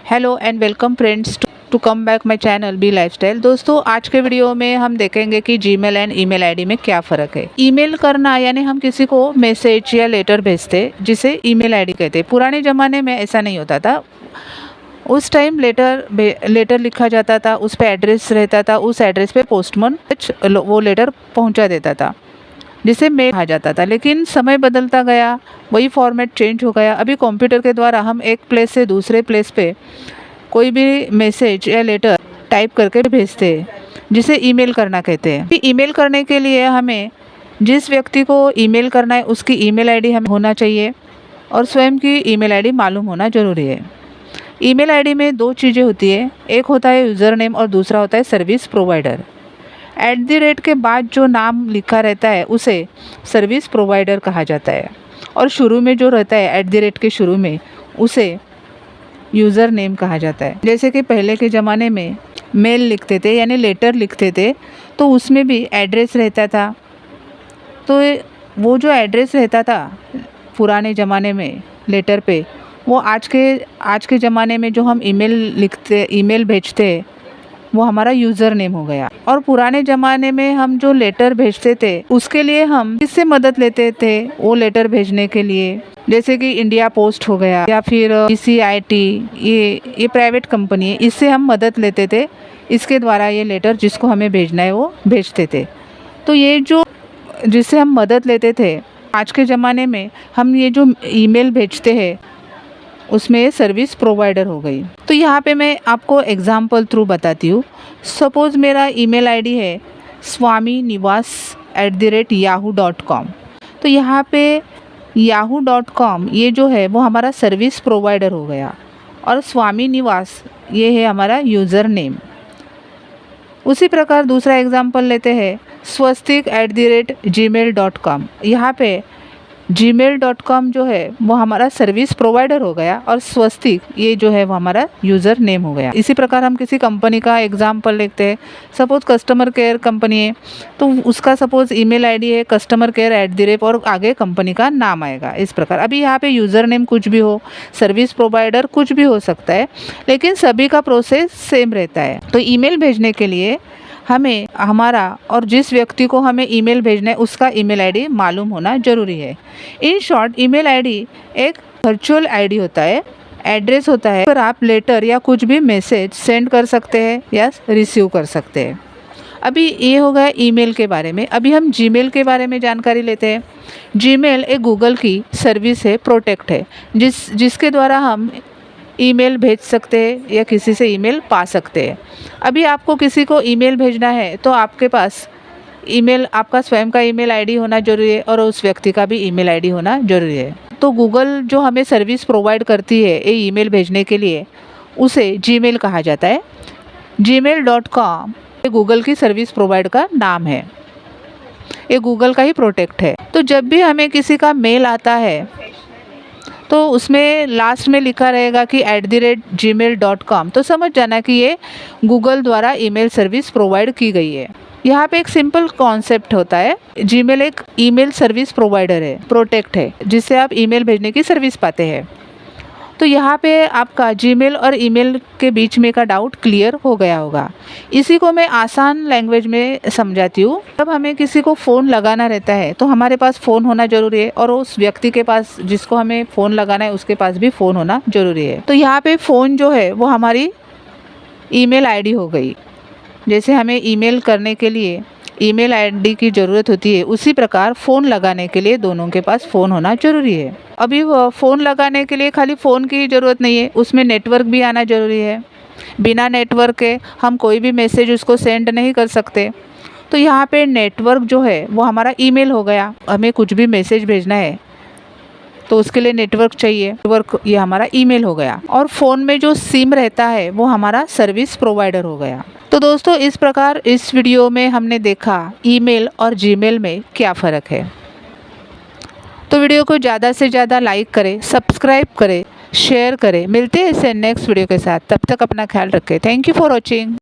Hello and welcome friends to come back my channel B lifestyle. दोस्तों, आज के video में हम देखेंगे कि जीमेल एंड ईमेल आईडी में क्या फ़र्क है। ईमेल करना यानी हम किसी को मैसेज या लेटर भेजते, जिसे ईमेल आईडी कहते हैं। पुराने ज़माने में ऐसा नहीं होता था। उस टाइम लेटर लिखा जाता था, उस पर एड्रेस रहता था, उस एड्रेस पे पोस्टमैन वो लेटर पहुंचा देता था, जिसे मेल कहा जाता था। लेकिन समय बदलता गया, वही फॉर्मेट चेंज हो गया। अभी कंप्यूटर के द्वारा हम एक प्लेस से दूसरे प्लेस पे कोई भी मैसेज या लेटर टाइप करके भेजते हैं, जिसे ईमेल करना कहते हैं। ईमेल करने के लिए हमें जिस व्यक्ति को ईमेल करना है उसकी ईमेल आईडी हमें होना चाहिए और स्वयं की ईमेल आईडी मालूम होना ज़रूरी है। ईमेल आईडी में दो चीज़ें होती है, एक होता है यूज़र नेम और दूसरा होता है सर्विस प्रोवाइडर। @ के बाद जो नाम लिखा रहता है उसे सर्विस प्रोवाइडर कहा जाता है और शुरू में जो रहता है @ के शुरू में उसे यूज़र नेम कहा जाता है। जैसे कि पहले के ज़माने में मेल लिखते थे यानी लेटर लिखते थे, तो उसमें भी एड्रेस रहता था। तो वो जो एड्रेस रहता था पुराने ज़माने में लेटर पे, वो आज के ज़माने में जो हम ईमेल भेजते वो हमारा यूज़र नेम हो गया। और पुराने ज़माने में हम जो लेटर भेजते थे उसके लिए हम किससे मदद लेते थे वो लेटर भेजने के लिए, जैसे कि इंडिया पोस्ट हो गया या फिर ECIT, ये प्राइवेट कंपनी है, इससे हम मदद लेते थे। इसके द्वारा ये लेटर जिसको हमें भेजना है वो भेजते थे। तो ये जो जिससे हम मदद लेते थे, आज के ज़माने में हम ये जो ईमेल भेजते हैं उसमें ये सर्विस प्रोवाइडर हो गई। तो यहाँ पे मैं आपको एग्जांपल थ्रू बताती हूँ। सपोज़ मेरा ईमेल आईडी है swaminiwas@yahoo.com। तो यहाँ पे yahoo.com ये जो है वो हमारा सर्विस प्रोवाइडर हो गया और स्वामी निवास ये है हमारा यूज़र नेम। उसी प्रकार दूसरा एग्जांपल लेते हैं swastik@gmail.com। यहाँ पे gmail.com जो है वो हमारा सर्विस प्रोवाइडर हो गया और स्वस्तिक ये जो है वो हमारा यूज़र नेम हो गया। इसी प्रकार हम किसी कंपनी का एग्जांपल लेते हैं। सपोज़ कस्टमर केयर कंपनी है, तो उसका सपोज़ ईमेल आईडी है कस्टमर केयर और आगे कंपनी का नाम आएगा। इस प्रकार अभी यहाँ पे यूज़र नेम कुछ भी हो, सर्विस प्रोवाइडर कुछ भी हो सकता है, लेकिन सभी का प्रोसेस सेम रहता है। तो ईमेल भेजने के लिए हमें हमारा और जिस व्यक्ति को हमें ईमेल भेजना है उसका ईमेल आईडी मालूम होना ज़रूरी है। इन शॉर्ट, ईमेल आईडी एक वर्चुअल आईडी होता है, एड्रेस होता है पर आप लेटर या कुछ भी मैसेज सेंड कर सकते हैं या रिसीव कर सकते हैं। अभी ये हो गया ईमेल के बारे में। अभी हम जीमेल के बारे में जानकारी लेते हैं। जीमेल एक गूगल की सर्विस है, प्रोटेक्ट है, जिसके द्वारा हम ईमेल भेज सकते हैं या किसी से ईमेल पा सकते हैं। अभी आपको किसी को ईमेल भेजना है तो आपके पास आपका स्वयं का ईमेल आईडी होना जरूरी है और उस व्यक्ति का भी ईमेल आईडी होना जरूरी है। तो गूगल जो हमें सर्विस प्रोवाइड करती है ये ईमेल भेजने के लिए, उसे जीमेल कहा जाता है। gmail.com ये गूगल की सर्विस प्रोवाइड का नाम है, ये गूगल का ही प्रोटेक्ट है। तो जब भी हमें किसी का मेल आता है तो उसमें लास्ट में लिखा रहेगा कि @gmail.com, तो समझ जाना कि ये गूगल द्वारा ईमेल सर्विस प्रोवाइड की गई है। यहाँ पे एक सिंपल कॉन्सेप्ट होता है। जीमेल एक ईमेल सर्विस प्रोवाइडर है, प्रोटेक्ट है, जिससे आप ईमेल भेजने की सर्विस पाते हैं। तो यहाँ पे आपका जीमेल और ईमेल के बीच में का डाउट क्लियर हो गया होगा। इसी को मैं आसान लैंग्वेज में समझाती हूँ। जब हमें किसी को फ़ोन लगाना रहता है तो हमारे पास फ़ोन होना ज़रूरी है और उस व्यक्ति के पास जिसको हमें फ़ोन लगाना है उसके पास भी फ़ोन होना ज़रूरी है। तो यहाँ पे फ़ोन जो है वो हमारी ईमेल आईडी हो गई। जैसे हमें ईमेल करने के लिए ईमेल आईडी की ज़रूरत होती है, उसी प्रकार फ़ोन लगाने के लिए दोनों के पास फ़ोन होना ज़रूरी है। अभी फ़ोन लगाने के लिए खाली फ़ोन की ज़रूरत नहीं है, उसमें नेटवर्क भी आना ज़रूरी है। बिना नेटवर्क के हम कोई भी मैसेज उसको सेंड नहीं कर सकते। तो यहाँ पे नेटवर्क जो है वो हमारा ईमेल हो गया। हमें कुछ भी मैसेज भेजना है तो उसके लिए नेटवर्क चाहिए, नेटवर्क ये हमारा ईमेल हो गया। और फ़ोन में जो सिम रहता है वो हमारा सर्विस प्रोवाइडर हो गया। तो दोस्तों, इस प्रकार इस वीडियो में हमने देखा ईमेल और जीमेल में क्या फ़र्क है। तो वीडियो को ज़्यादा से ज़्यादा लाइक करें, सब्सक्राइब करें, शेयर करें। मिलते हैं इससे नेक्स्ट वीडियो के साथ। तब तक अपना ख्याल रखें। Thank you for watching.